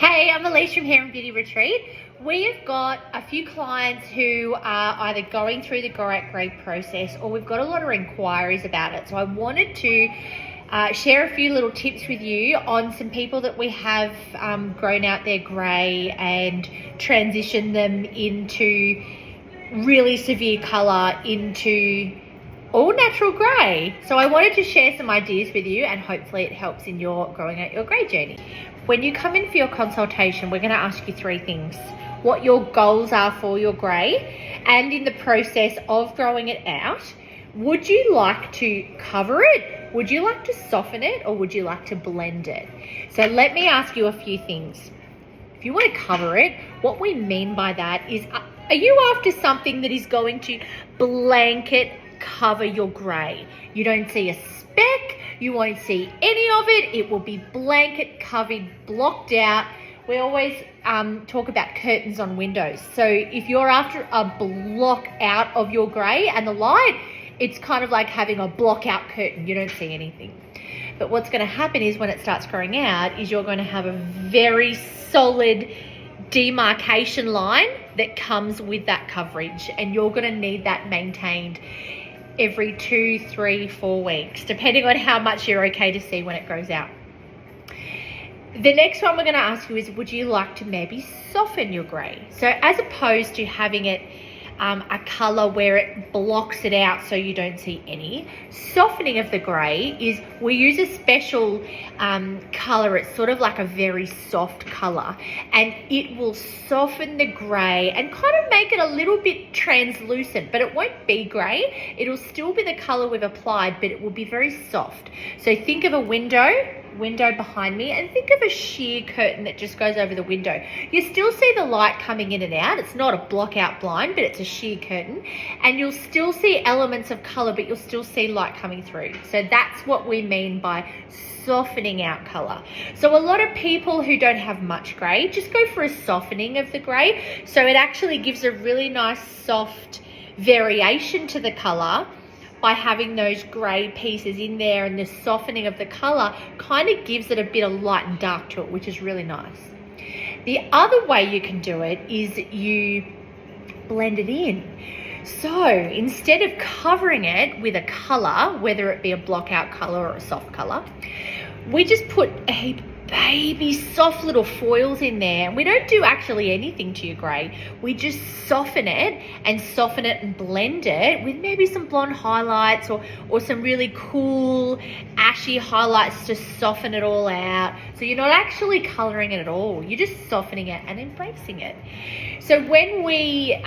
Hey, I'm Elise from Hair and Beauty Retreat. We have got a few clients who are either going through the grey process or we've got a lot of inquiries about it. So I wanted to share a few little tips with you on some people that we have grown out their grey and transitioned them into really severe colour into all natural grey. So I wanted to share some ideas with you and hopefully it helps in your growing out your grey journey. When you come in for your consultation, we're going to ask you three things: what your goals are for your grey, and in the process of growing it out, would you like to cover it, would you like to soften it, or would you like to blend it? So let me ask you a few things. If you want to cover it, what we mean by that is, are you after something that is going to blanket cover your grey? You don't see a speck, you won't see any of it, it will be blanket covered, blocked out. We always talk about curtains on windows. So if you're after a block out of your grey and the light, it's kind of like having a block out curtain. You don't see anything. But what's going to happen is when it starts growing out is you're going to have a very solid demarcation line that comes with that coverage, and you're going to need that maintained every 2, 3, 4 weeks, depending on how much you're okay to see when it grows out. The next one we're going to ask you is, would you like to maybe soften your grey? So as opposed to having it a colour where it blocks it out so you don't see any, softening of the grey is, we use a special colour. It's sort of like a very soft colour, and it will soften the grey and kind of make it a little bit translucent, but it won't be grey. It'll still be the colour we've applied, but it will be very soft. So think of a window behind me, and think of a sheer curtain that just goes over the window. You still see the light coming in and out. It's not a block out blind, but it's a sheer curtain, and you'll still see elements of color, but you'll still see light coming through. So that's what we mean by softening out color. So a lot of people who don't have much gray just go for a softening of the gray. So it actually gives a really nice soft variation to the color by having those grey pieces in there, and the softening of the colour kind of gives it a bit of light and dark to it, which is really nice. The other way you can do it is you blend it in. So instead of covering it with a colour, whether it be a block out colour or a soft colour, we just put a baby soft little foils in there. We don't do actually anything to your grey. We just soften it and blend it with maybe some blonde highlights or some really cool ashy highlights to soften it all out. So you're not actually colouring it at all. You're just softening it and embracing it. So when we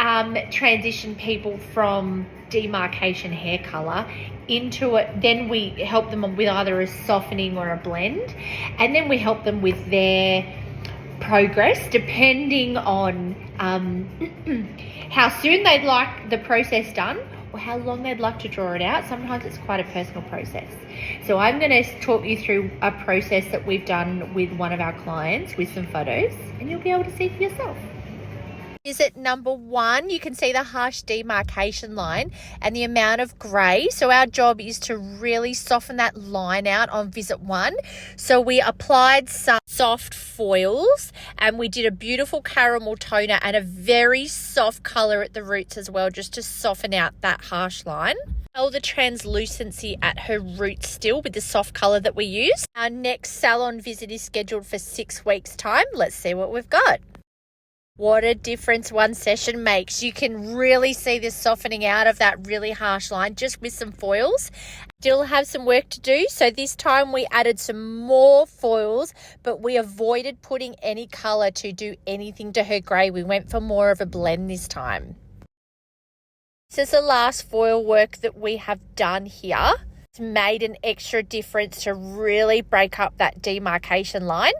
transition people from demarcation hair colour into it, then we help them with either a softening or a blend, and then we help them with their progress depending on how soon they'd like the process done or how long they'd like to draw it out. Sometimes it's quite a personal process. So I'm going to talk you through a process that we've done with one of our clients with some photos, and you'll be able to see for yourself. Visit number 1, you can see the harsh demarcation line and the amount of grey. So our job is to really soften that line out on visit 1. So we applied some soft foils, and we did a beautiful caramel toner and a very soft colour at the roots as well, just to soften out that harsh line. The translucency at her roots still with the soft colour that we use. Our next salon visit is scheduled for 6 weeks' time. Let's see what we've got. What a difference one session makes. You can really see this softening out of that really harsh line just with some foils. Still have some work to do. So this time we added some more foils, but we avoided putting any colour to do anything to her grey. We went for more of a blend this time. This is the last foil work that we have done here. It's made an extra difference to really break up that demarcation line.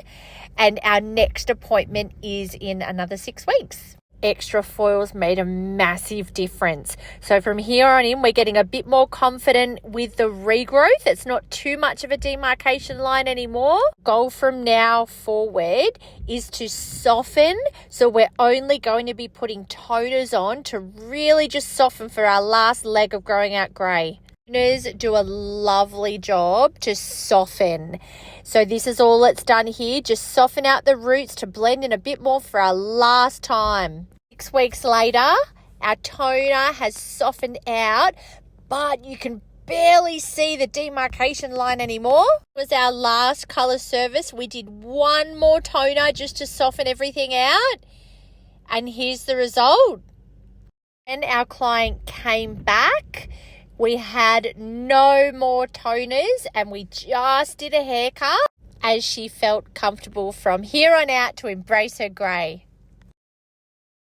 And our next appointment is in another 6 weeks. Extra foils made a massive difference. So from here on in, we're getting a bit more confident with the regrowth. It's not too much of a demarcation line anymore. Goal from now forward is to soften. So we're only going to be putting toners on to really just soften for our last leg of growing out grey. Toners do a lovely job to soften. So this is all it's done here. Just soften out the roots to blend in a bit more for our last time. 6 weeks later, our toner has softened out, but you can barely see the demarcation line anymore. It was our last colour service. We did one more toner just to soften everything out. And here's the result. And our client came back. We had no more toners and we just did a haircut as she felt comfortable from here on out to embrace her grey.